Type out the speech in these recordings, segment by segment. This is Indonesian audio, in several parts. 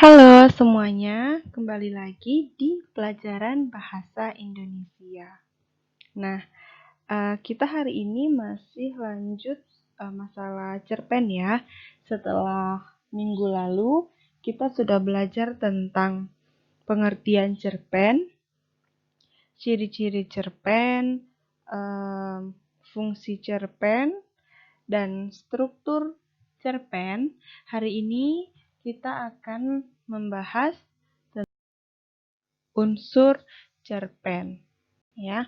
Halo semuanya, kembali lagi di pelajaran bahasa Indonesia. Nah, kita hari ini masih lanjut masalah cerpen ya. Setelah minggu lalu, kita sudah belajar tentang pengertian cerpen, ciri-ciri cerpen, fungsi cerpen, dan struktur cerpen. Hari ini kita akan membahas unsur cerpen ya.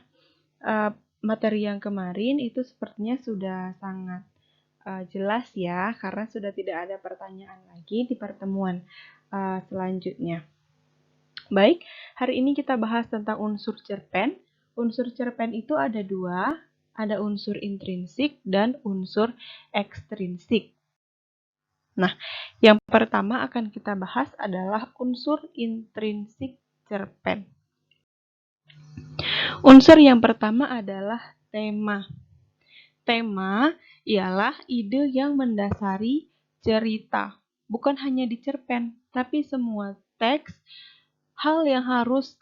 Materi yang kemarin itu sepertinya sudah sangat jelas ya, karena sudah tidak ada pertanyaan lagi di pertemuan selanjutnya. Baik, hari ini kita bahas tentang unsur cerpen. Unsur cerpen itu ada dua, ada unsur intrinsik dan unsur ekstrinsik. Nah, yang pertama akan kita bahas adalah unsur intrinsik cerpen. Unsur yang pertama adalah tema. Tema ialah ide yang mendasari cerita. Bukan hanya di cerpen, tapi semua teks, hal yang harus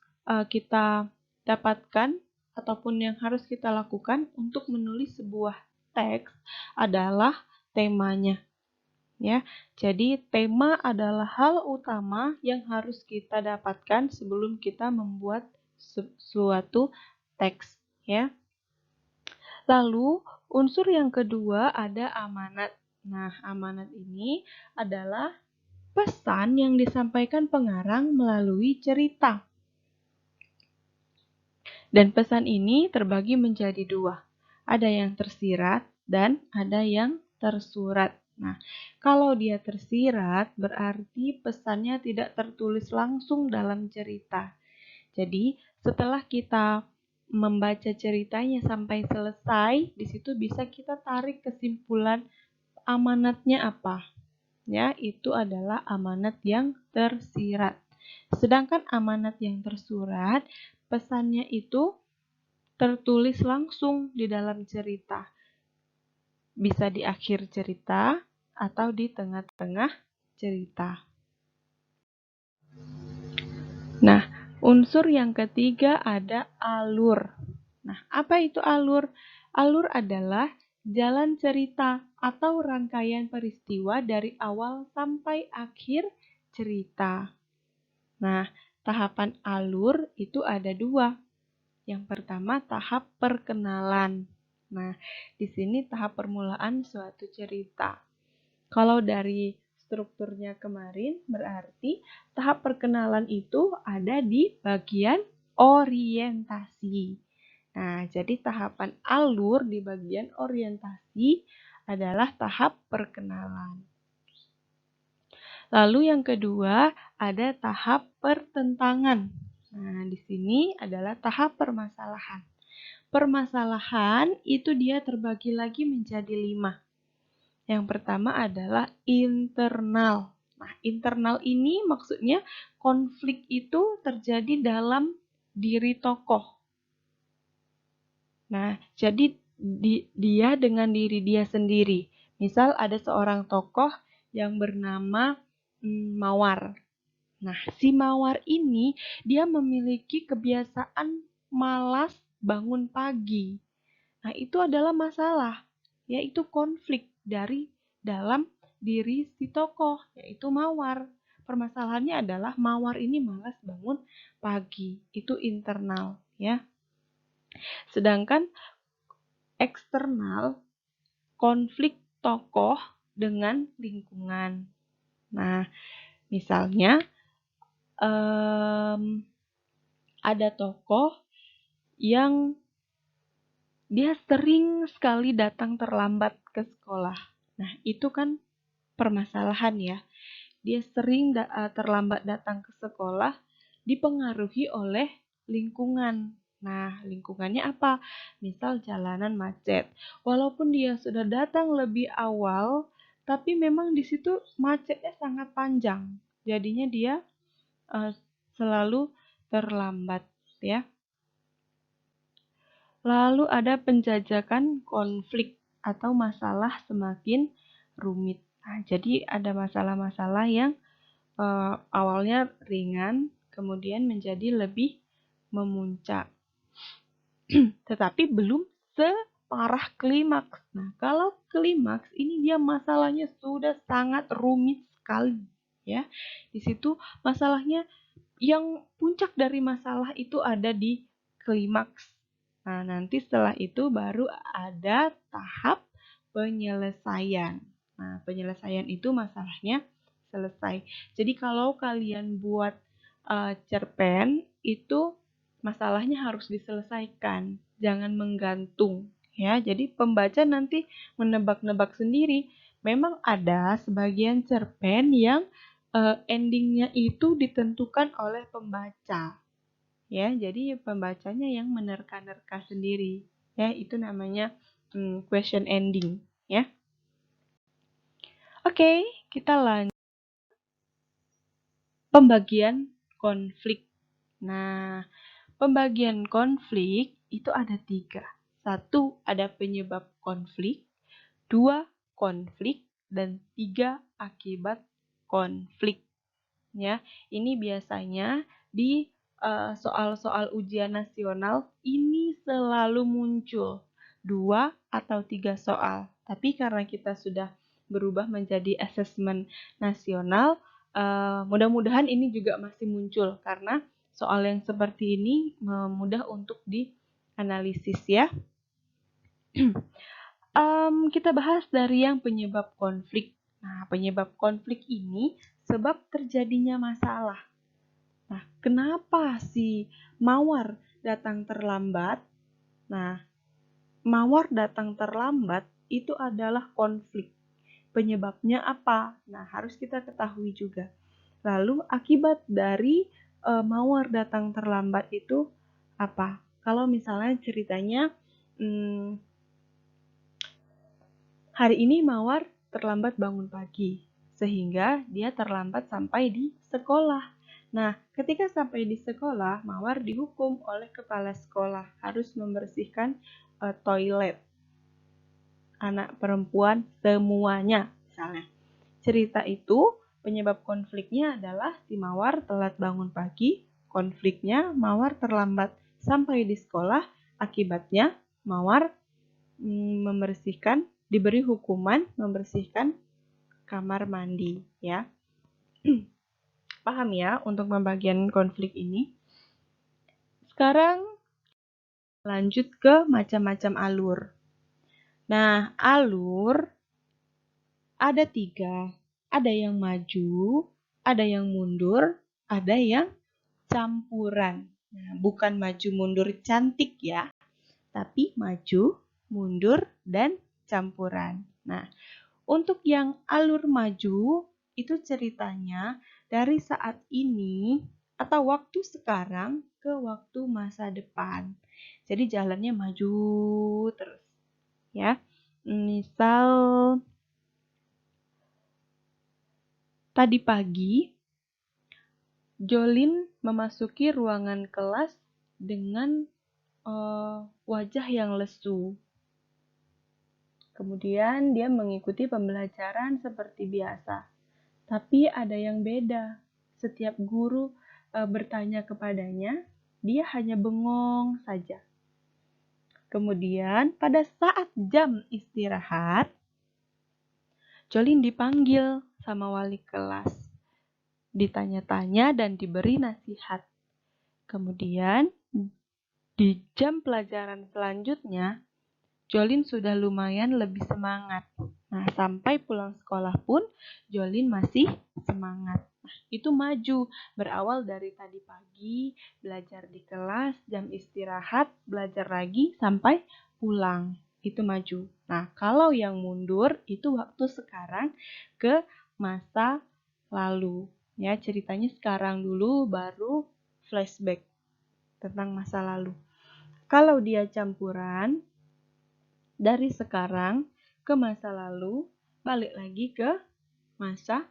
kita dapatkan ataupun yang harus kita lakukan untuk menulis sebuah teks adalah temanya. Ya, jadi tema adalah hal utama yang harus kita dapatkan sebelum kita membuat suatu teks, ya. Lalu, unsur yang kedua ada amanat. Nah, amanat ini adalah pesan yang disampaikan pengarang melalui cerita. Dan pesan ini terbagi menjadi dua. Ada yang tersirat dan ada yang tersurat. Nah, kalau dia tersirat berarti pesannya tidak tertulis langsung dalam cerita. Jadi, setelah kita membaca ceritanya sampai selesai, di situ bisa kita tarik kesimpulan amanatnya apa. Ya, itu adalah amanat yang tersirat. Sedangkan amanat yang tersurat, pesannya itu tertulis langsung di dalam cerita. Bisa di akhir cerita atau di tengah-tengah cerita. Nah, unsur yang ketiga ada alur. Nah, apa itu alur? Alur adalah jalan cerita atau rangkaian peristiwa dari awal sampai akhir cerita. Nah, tahapan alur itu ada dua. Yang pertama, tahap perkenalan. Nah, di sini tahap permulaan suatu cerita. Kalau dari strukturnya kemarin, berarti tahap perkenalan itu ada di bagian orientasi. Nah, jadi tahapan alur di bagian orientasi adalah tahap perkenalan. Lalu yang kedua, ada tahap pertentangan. Nah, di sini adalah tahap permasalahan. Permasalahan itu dia terbagi lagi menjadi 5. Yang pertama adalah internal. Nah, internal ini maksudnya konflik itu terjadi dalam diri tokoh. Nah, jadi dia dengan diri dia sendiri. Misal ada seorang tokoh yang bernama Mawar. Nah, si Mawar ini dia memiliki kebiasaan malas bangun pagi. Nah, itu adalah masalah, yaitu konflik dari dalam diri si tokoh, yaitu Mawar. Permasalahannya adalah Mawar ini malas bangun pagi. Itu internal, ya. Sedangkan eksternal, konflik tokoh dengan lingkungan. Nah, misalnya ada tokoh yang dia sering sekali datang terlambat ke sekolah. Nah, itu kan permasalahan ya. Dia sering terlambat datang ke sekolah dipengaruhi oleh lingkungan. Nah, lingkungannya apa? Misal jalanan macet. Walaupun dia sudah datang lebih awal, tapi memang di situ macetnya sangat panjang. Jadinya dia selalu terlambat ya. Lalu ada penjajakan konflik atau masalah semakin rumit. Nah, jadi ada masalah-masalah yang awalnya ringan, kemudian menjadi lebih memuncak. Tetapi belum separah klimaks. Nah, kalau klimaks ini dia masalahnya sudah sangat rumit sekali, ya. Di situ masalahnya yang puncak dari masalah itu ada di klimaks. Nah, nanti setelah itu baru ada tahap penyelesaian. Nah, penyelesaian itu masalahnya selesai. Jadi kalau kalian buat cerpen itu masalahnya harus diselesaikan, jangan menggantung ya. Jadi pembaca nanti menebak-nebak sendiri. Memang ada sebagian cerpen yang endingnya itu ditentukan oleh pembaca ya. Jadi pembacanya yang menerka-nerka sendiri ya. Itu namanya question ending ya. Oke, kita lanjut pembagian konflik. Nah, pembagian konflik itu ada 3. 1, ada penyebab konflik. 2, konflik. Dan 3, akibat konflik. Ya, ini biasanya di soal-soal ujian nasional ini selalu muncul 2 atau 3 soal. Tapi karena kita sudah berubah menjadi asesmen nasional, mudah-mudahan ini juga masih muncul karena soal yang seperti ini mudah untuk dianalisis ya. Kita bahas dari yang penyebab konflik. Nah, penyebab konflik ini sebab terjadinya masalah. Nah, kenapa si Mawar datang terlambat? Nah, Mawar datang terlambat itu adalah konflik. Penyebabnya apa? Nah, harus kita ketahui juga. Lalu akibat dari Mawar datang terlambat itu apa? Kalau misalnya ceritanya hari ini Mawar terlambat bangun pagi, sehingga dia terlambat sampai di sekolah. Nah, ketika sampai di sekolah, Mawar dihukum oleh kepala sekolah harus membersihkan toilet anak perempuan semuanya, misalnya. Cerita itu penyebab konfliknya adalah si Mawar telat bangun pagi, konfliknya Mawar terlambat sampai di sekolah, akibatnya Mawar diberi hukuman membersihkan kamar mandi ya. Paham ya untuk pembagian konflik ini? Sekarang lanjut ke macam-macam alur. Nah, alur ada 3. Ada yang maju, ada yang mundur, ada yang campuran. Nah, bukan maju mundur cantik ya, tapi maju, mundur, dan campuran. Nah, untuk yang alur maju, itu ceritanya dari saat ini atau waktu sekarang ke waktu masa depan. Jadi jalannya maju terus. Ya. Misal tadi pagi Jolin memasuki ruangan kelas dengan wajah yang lesu. Kemudian dia mengikuti pembelajaran seperti biasa. Tapi ada yang beda. Setiap guru bertanya kepadanya, dia hanya bengong saja. Kemudian pada saat jam istirahat, Jolin dipanggil sama wali kelas. Ditanya-tanya dan diberi nasihat. Kemudian di jam pelajaran selanjutnya, Jolin sudah lumayan lebih semangat. Nah, sampai pulang sekolah pun Jolin masih semangat. Nah, itu maju. Berawal dari tadi pagi, belajar di kelas, jam istirahat, belajar lagi, sampai pulang. Itu maju. Nah, kalau yang mundur, itu waktu sekarang ke masa lalu. Ya, ceritanya sekarang dulu, baru flashback tentang masa lalu. Kalau dia campuran, dari sekarang ke masa lalu, balik lagi ke masa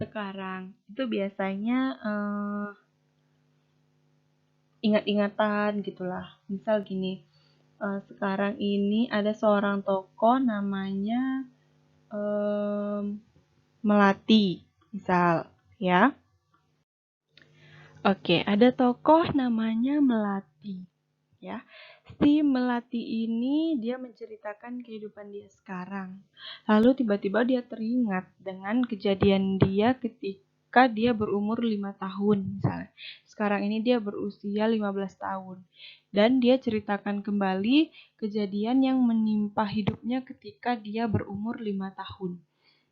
sekarang. Itu biasanya ingat-ingatan gitulah. Misal gini, sekarang ini ada seorang tokoh namanya Melati, misal ya. Oke, ada tokoh namanya Melati, ya. Si Melati ini dia menceritakan kehidupan dia sekarang. Lalu tiba-tiba dia teringat dengan kejadian dia ketika dia berumur 5 tahun misalnya. Sekarang ini dia berusia 15 tahun. Dan dia ceritakan kembali kejadian yang menimpa hidupnya ketika dia berumur 5 tahun.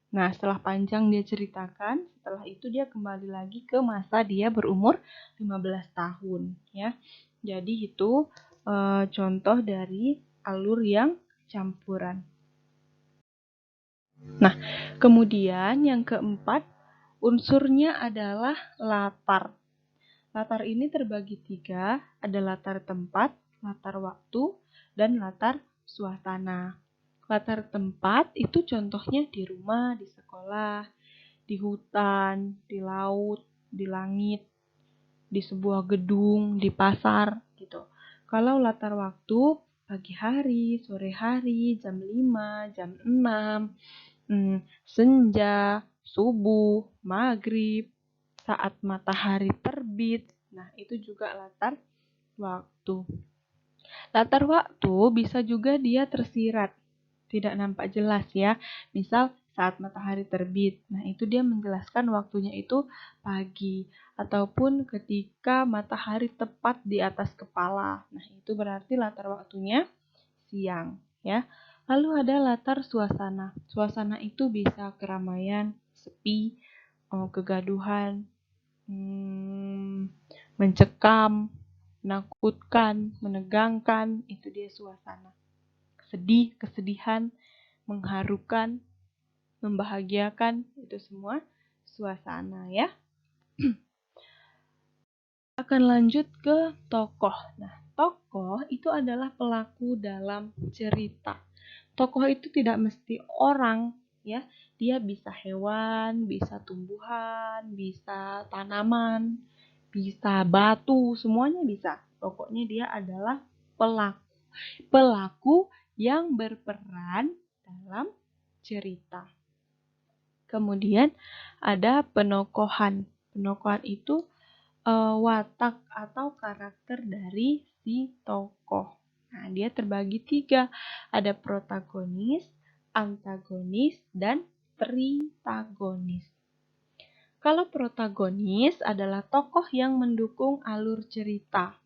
Nah, setelah panjang dia ceritakan, setelah itu dia kembali lagi ke masa dia berumur 15 tahun, ya. Jadi itu contoh dari alur yang campuran. Nah, kemudian yang keempat, unsurnya adalah latar. Latar ini terbagi 3, ada latar tempat, latar waktu, dan latar suasana. Latar tempat itu contohnya di rumah, di sekolah, di hutan, di laut, di langit, di sebuah gedung, di pasar, gitu. Kalau latar waktu, pagi hari, sore hari, jam 5, jam 6, senja, subuh, maghrib, saat matahari terbit. Nah, itu juga latar waktu. Latar waktu bisa juga dia tersirat, tidak nampak jelas ya. Misal saat matahari terbit. Nah, itu dia menjelaskan waktunya itu pagi ataupun ketika matahari tepat di atas kepala. Nah, itu berarti latar waktunya siang ya. Lalu ada latar suasana. Suasana itu bisa keramaian, sepi, kegaduhan, mencekam, menakutkan, menegangkan, itu dia suasana. Sedih, kesedihan, mengharukan, membahagiakan, itu semua suasana ya. Akan lanjut ke tokoh. Nah, tokoh itu adalah pelaku dalam cerita. Tokoh itu tidak mesti orang ya. Dia bisa hewan, bisa tumbuhan, bisa tanaman, bisa batu, semuanya bisa. Pokoknya dia adalah pelaku. Pelaku yang berperan dalam cerita. Kemudian ada penokohan. Penokohan itu watak atau karakter dari si tokoh. Nah, dia terbagi 3. Ada protagonis, antagonis, dan tritagonis. Kalau protagonis adalah tokoh yang mendukung alur cerita.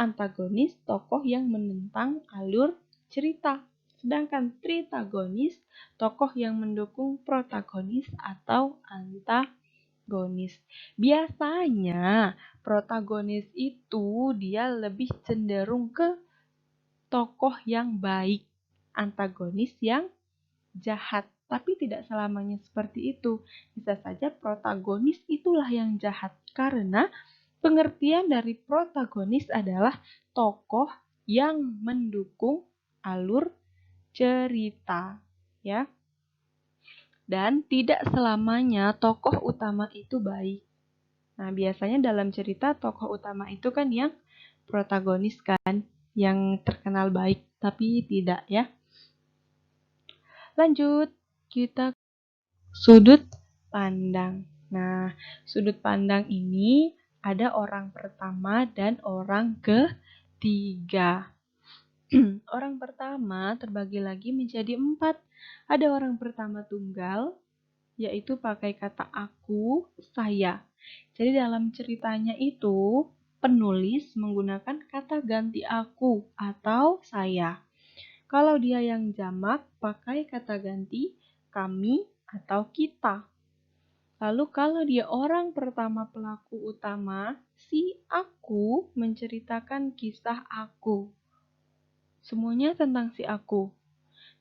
Antagonis, tokoh yang menentang alur cerita. Sedangkan tritagonis, tokoh yang mendukung protagonis atau antagonis. Biasanya protagonis itu dia lebih cenderung ke tokoh yang baik, antagonis yang jahat. Tapi tidak selamanya seperti itu. Bisa saja protagonis itulah yang jahat karena pengertian dari protagonis adalah tokoh yang mendukung alur cerita, ya. Dan tidak selamanya tokoh utama itu baik. Nah, biasanya dalam cerita tokoh utama itu kan yang protagonis kan, yang terkenal baik, tapi tidak ya. Lanjut, kita sudut pandang. Nah, sudut pandang ini ada orang pertama dan orang ketiga. Orang pertama terbagi lagi menjadi 4. Ada orang pertama tunggal, yaitu pakai kata aku, saya. Jadi dalam ceritanya itu, penulis menggunakan kata ganti aku atau saya. Kalau dia yang jamak, pakai kata ganti kami atau kita. Lalu kalau dia orang pertama pelaku utama, si aku menceritakan kisah aku. Semuanya tentang si aku.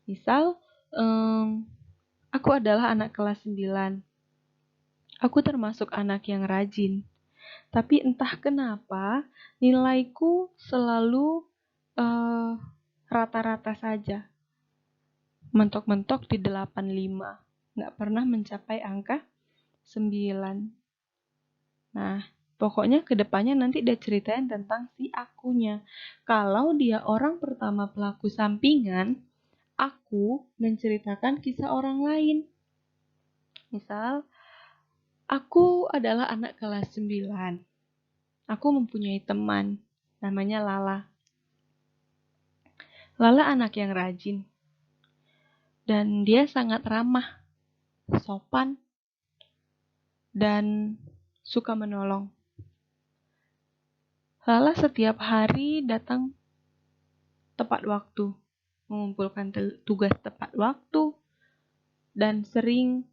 Misal, aku adalah anak kelas 9. Aku termasuk anak yang rajin. Tapi entah kenapa, nilaiku selalu rata-rata saja. Mentok-mentok di 85. Nggak pernah mencapai angka 9. Nah, pokoknya kedepannya nanti dia ceritain tentang si akunya. Kalau dia orang pertama pelaku sampingan, aku menceritakan kisah orang lain. Misal, Aku adalah anak kelas 9. Aku mempunyai teman, namanya Lala. Lala anak yang rajin, dan dia sangat ramah, sopan, dan suka menolong. Lala setiap hari datang tepat waktu, mengumpulkan tugas tepat waktu, dan sering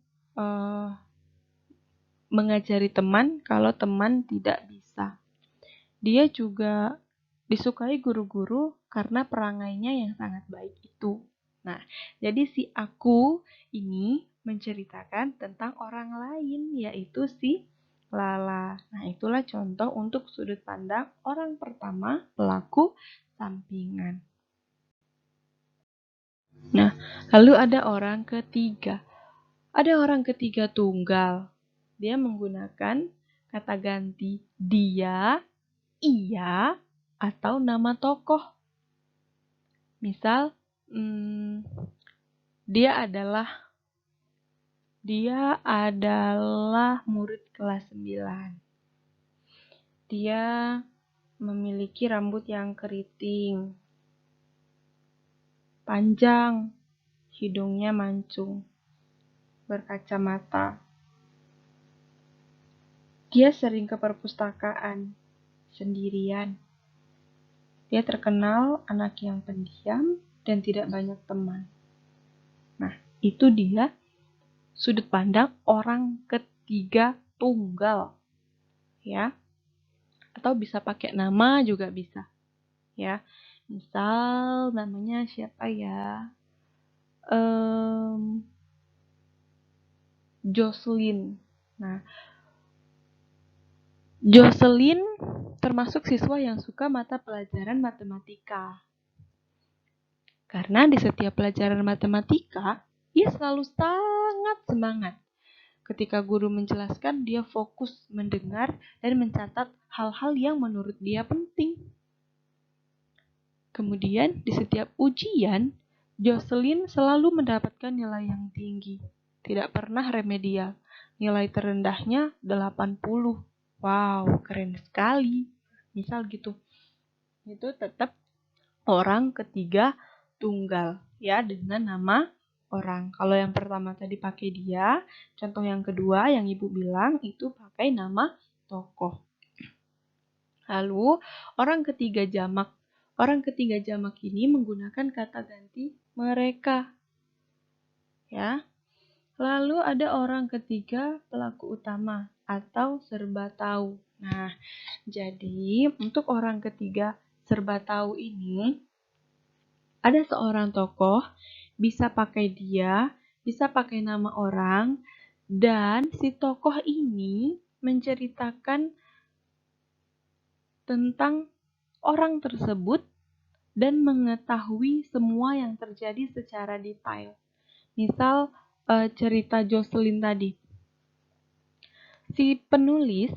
mengajari teman kalau teman tidak bisa. Dia juga disukai guru-guru karena perangainya yang sangat baik itu. Nah, jadi si aku ini menceritakan tentang orang lain, yaitu si Lala. Nah, itulah contoh untuk sudut pandang orang pertama pelaku sampingan. Nah, lalu ada orang ketiga. Ada orang ketiga tunggal. Dia menggunakan kata ganti dia, ia, atau nama tokoh. Misal, dia adalah murid kelas 9. Dia memiliki rambut yang keriting, panjang, hidungnya mancung, berkacamata. Dia sering ke perpustakaan sendirian. Dia terkenal anak yang pendiam dan tidak banyak teman. Nah, itu dia sudut pandang orang ketiga tunggal. Ya. Atau bisa pakai nama juga bisa. Ya. Misal namanya siapa ya? Jocelyn. Nah, Jocelyn termasuk siswa yang suka mata pelajaran matematika. Karena di setiap pelajaran matematika, ia selalu sangat semangat. Ketika guru menjelaskan, dia fokus mendengar dan mencatat hal-hal yang menurut dia penting. Kemudian, di setiap ujian, Jocelyn selalu mendapatkan nilai yang tinggi. Tidak pernah remedial. Nilai terendahnya 80. Wow, keren sekali. Misal gitu. Itu tetap orang ketiga tunggal, ya, dengan nama orang. Kalau yang pertama tadi pakai dia, contoh yang kedua yang ibu bilang itu pakai nama tokoh. Lalu orang ketiga jamak. Orang ketiga jamak ini menggunakan kata ganti mereka. Ya. Lalu ada orang ketiga pelaku utama atau serba tahu. Nah, jadi untuk orang ketiga serba tahu ini ada seorang tokoh, bisa pakai dia, bisa pakai nama orang, dan si tokoh ini menceritakan tentang orang tersebut dan mengetahui semua yang terjadi secara detail. Misal cerita Jocelyn tadi. Si penulis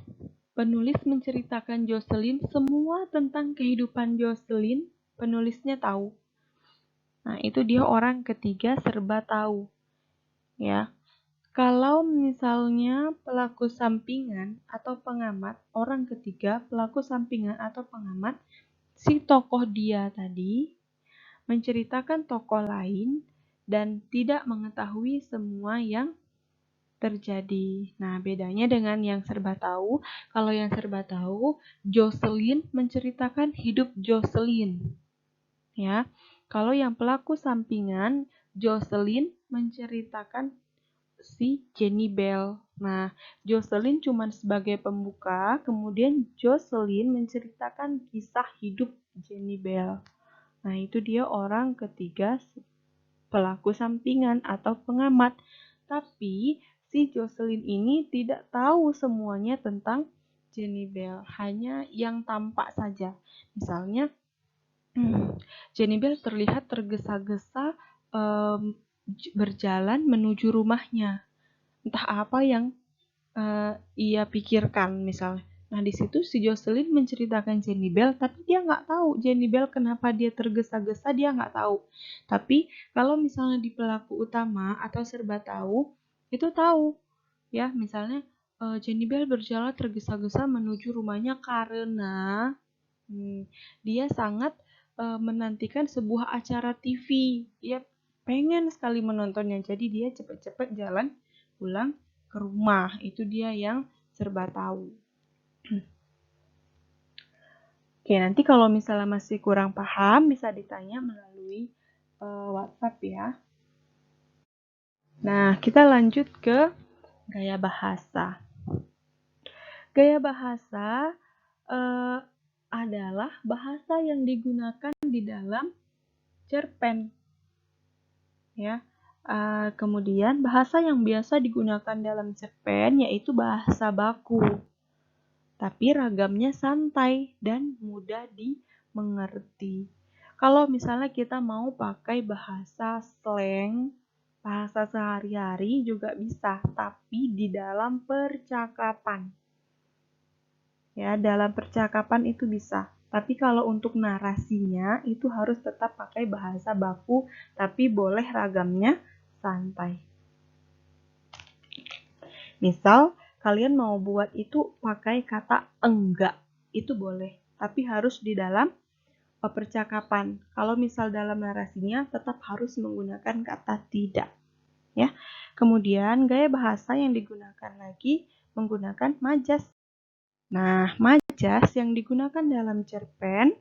menceritakan Jocelyn, semua tentang kehidupan Jocelyn, penulisnya tahu. Nah, itu dia orang ketiga serba tahu. Ya. Kalau misalnya pelaku sampingan atau pengamat, orang ketiga pelaku sampingan atau pengamat, si tokoh dia tadi menceritakan tokoh lain dan tidak mengetahui semua yang terjadi. Nah, bedanya dengan yang serba tahu, kalau yang serba tahu, Jocelyn menceritakan hidup Jocelyn. Ya. Kalau yang pelaku sampingan, Jocelyn menceritakan si Jenny Bell. Nah, Jocelyn cuma sebagai pembuka, kemudian Jocelyn menceritakan kisah hidup Jenny Bell. Nah, itu dia orang ketiga pelaku sampingan atau pengamat. Tapi si Jocelyn ini tidak tahu semuanya tentang Jenny Bell, hanya yang tampak saja. Misalnya, Jenny Bell terlihat tergesa-gesa berjalan menuju rumahnya. Entah apa yang ia pikirkan misalnya. Nah, di situ si Jocelyn menceritakan Jenny Bell, tapi dia nggak tahu Jenny Bell kenapa dia tergesa-gesa, dia nggak tahu. Tapi kalau misalnya di pelaku utama atau serba tahu, itu tahu. Ya, misalnya Jenny Bell berjalan tergesa-gesa menuju rumahnya karena dia sangat menantikan sebuah acara TV. Dia pengen sekali menontonnya, jadi dia cepat-cepat jalan pulang ke rumah. Itu dia yang serba tahu. Oke, nanti kalau misalnya masih kurang paham, bisa ditanya melalui WhatsApp ya. Nah, kita lanjut ke gaya bahasa. Gaya bahasa adalah bahasa yang digunakan di dalam cerpen. Ya. Kemudian bahasa yang biasa digunakan dalam cerpen yaitu bahasa baku. Tapi ragamnya santai dan mudah dimengerti. Kalau misalnya kita mau pakai bahasa slang, bahasa sehari-hari juga bisa, tapi di dalam percakapan. Ya, dalam percakapan itu bisa. Tapi kalau untuk narasinya itu harus tetap pakai bahasa baku, tapi boleh ragamnya santai. Misal, kalian mau buat itu pakai kata enggak, itu boleh. Tapi harus di dalam percakapan. Kalau misal dalam narasinya tetap harus menggunakan kata tidak. Ya. Kemudian gaya bahasa yang digunakan lagi menggunakan majas. Nah, majas yang digunakan dalam cerpen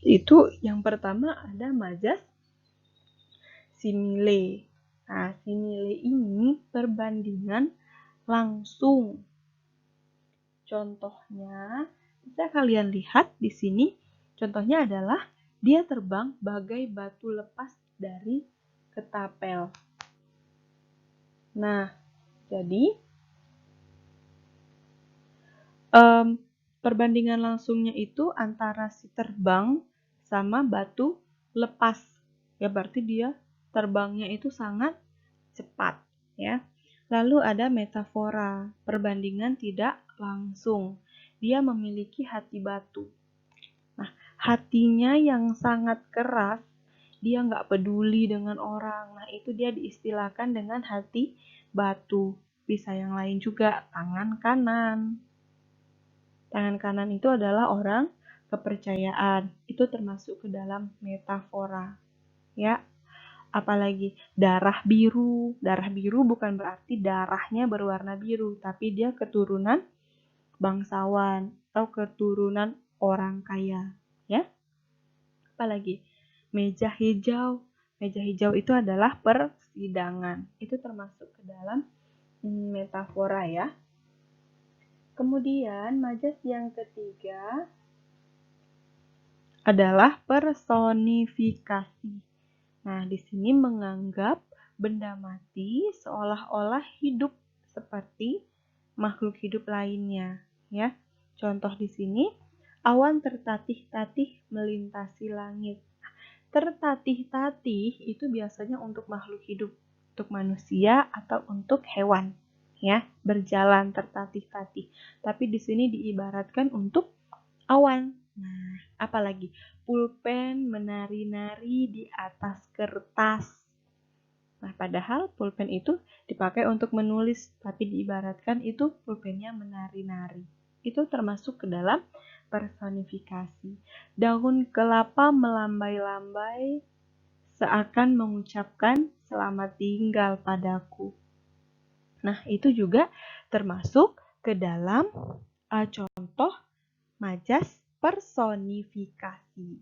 itu yang pertama ada majas simile. Nah, simile ini perbandingan langsung. Contohnya, bisa kalian lihat di sini. Contohnya adalah dia terbang bagai batu lepas dari ketapel. Nah, jadi perbandingan langsungnya itu antara si terbang sama batu lepas. Ya, berarti dia terbangnya itu sangat cepat, ya. Lalu ada metafora, perbandingan tidak langsung. Dia memiliki hati batu. Nah, hatinya yang sangat keras, dia nggak peduli dengan orang. Nah, itu dia diistilahkan dengan hati batu. Bisa yang lain juga, tangan kanan. Tangan kanan itu adalah orang kepercayaan. Itu termasuk ke dalam metafora. Ya, apalagi darah biru. Darah biru bukan berarti darahnya berwarna biru, tapi dia keturunan bangsawan atau keturunan orang kaya, ya. Apalagi meja hijau. Meja hijau itu adalah persidangan. Itu termasuk ke dalam metafora, ya. Kemudian majas yang ketiga adalah personifikasi. Nah, di sini menganggap benda mati seolah-olah hidup seperti makhluk hidup lainnya, ya. Contoh di sini, awan tertatih-tatih melintasi langit. Tertatih-tatih itu biasanya untuk makhluk hidup, untuk manusia atau untuk hewan, ya, berjalan tertatih-tatih. Tapi di sini diibaratkan untuk awan. Nah, apalagi pulpen menari-nari di atas kertas. Nah, padahal pulpen itu dipakai untuk menulis, tapi diibaratkan itu pulpennya menari-nari. Itu termasuk ke dalam personifikasi. Daun kelapa melambai-lambai seakan mengucapkan selamat tinggal padaku. Nah, itu juga termasuk ke dalam contoh majas personifikasi.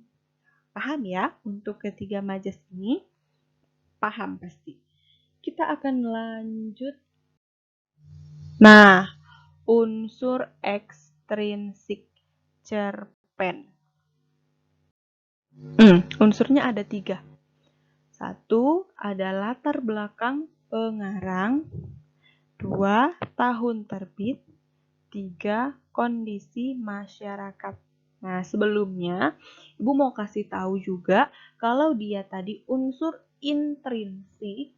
Paham ya untuk ketiga majas ini? Paham pasti. Kita akan lanjut. Nah, unsur ekstrinsik cerpen. Unsurnya ada 3. 1 ada latar belakang pengarang. 2 tahun terbit. 3 kondisi masyarakat. Nah, sebelumnya Ibu mau kasih tahu juga kalau dia tadi unsur intrinsik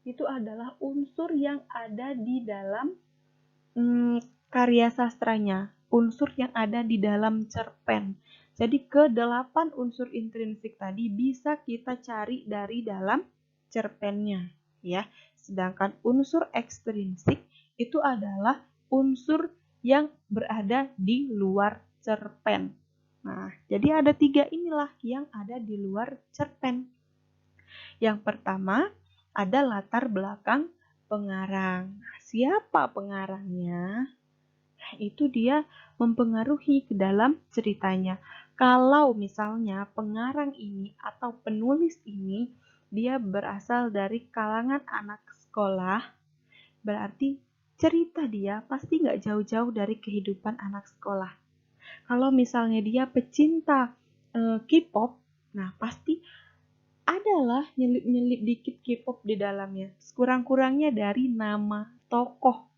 itu adalah unsur yang ada di dalam karya sastranya, unsur yang ada di dalam cerpen. Jadi ke-8 unsur intrinsik tadi bisa kita cari dari dalam cerpennya, ya. Sedangkan unsur ekstrinsik itu adalah unsur yang berada di luar cerpen. Nah, jadi ada 3 inilah yang ada di luar cerpen. Yang pertama, ada latar belakang pengarang. Nah, siapa pengarangnya? Nah, itu dia mempengaruhi ke dalam ceritanya. Kalau misalnya pengarang ini atau penulis ini dia berasal dari kalangan anak sekolah, berarti cerita dia pasti nggak jauh-jauh dari kehidupan anak sekolah. Kalau misalnya dia pecinta K-pop, nah pasti adalah nyelip-nyelip dikit K-pop di dalamnya. Kurang-kurangnya dari nama tokoh.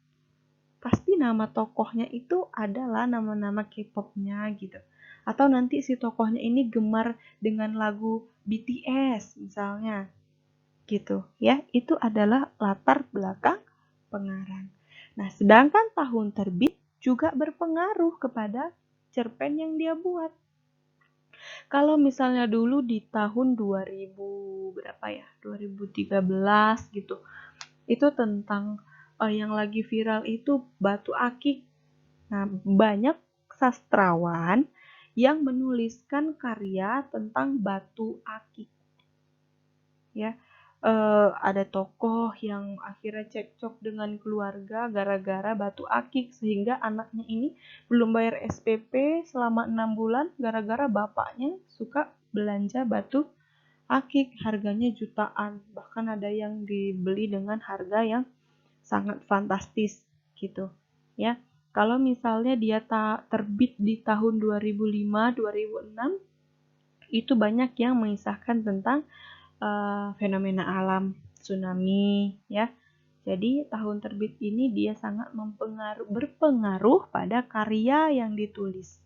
Pasti nama tokohnya itu adalah nama-nama K-pop-nya gitu. Atau nanti si tokohnya ini gemar dengan lagu BTS misalnya. Gitu ya. Itu adalah latar belakang pengarang. Nah, sedangkan tahun terbit juga berpengaruh kepada cerpen yang dia buat. Kalau misalnya dulu di tahun 2000 berapa ya? 2013 gitu. Itu tentang yang lagi viral itu batu akik. Nah, banyak sastrawan yang menuliskan karya tentang batu akik. Ya, ada tokoh yang akhirnya cekcok dengan keluarga gara-gara batu akik sehingga anaknya ini belum bayar SPP selama 6 bulan gara-gara bapaknya suka belanja batu akik, harganya jutaan, bahkan ada yang dibeli dengan harga yang sangat fantastis gitu ya. Kalau misalnya dia terbit di tahun 2005 2006 itu banyak yang mengisahkan tentang fenomena alam, tsunami ya. Jadi tahun terbit ini dia sangat berpengaruh pada karya yang ditulis.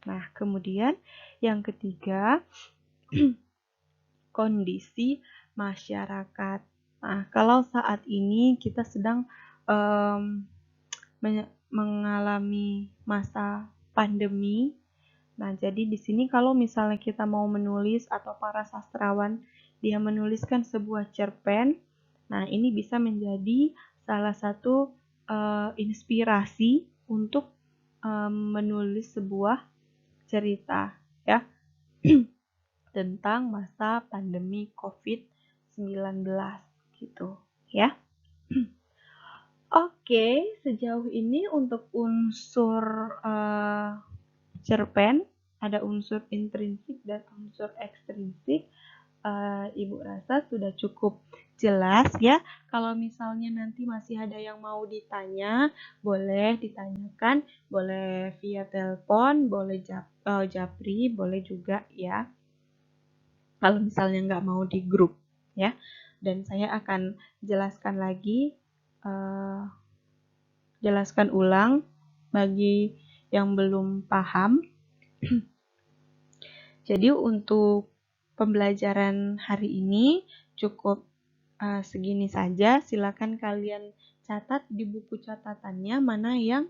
Nah, kemudian yang ketiga, kondisi masyarakat. Nah, kalau saat ini kita sedang mengalami masa pandemi. Nah, jadi di sini kalau misalnya kita mau menulis atau para sastrawan dia menuliskan sebuah cerpen, nah ini bisa menjadi salah satu inspirasi untuk menulis sebuah cerita ya tentang masa pandemi COVID-19 gitu ya. Oke, sejauh ini untuk unsur cerpen ada unsur intrinsik dan unsur ekstrinsik. Ibu rasa sudah cukup jelas ya. Kalau misalnya nanti masih ada yang mau ditanya, boleh ditanyakan, boleh via telepon, boleh japri, boleh juga ya. Kalau misalnya nggak mau di grup ya. Dan saya akan jelaskan lagi, jelaskan ulang bagi yang belum paham. Jadi untuk pembelajaran hari ini cukup segini saja. Silakan kalian catat di buku catatannya mana yang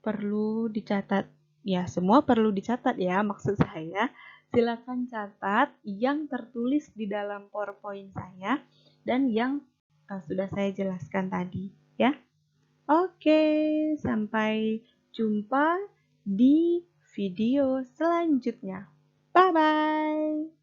perlu dicatat. Ya, semua perlu dicatat ya maksud saya. Silakan catat yang tertulis di dalam PowerPoint saya dan yang sudah saya jelaskan tadi ya. Oke, sampai jumpa di video selanjutnya. Bye-bye.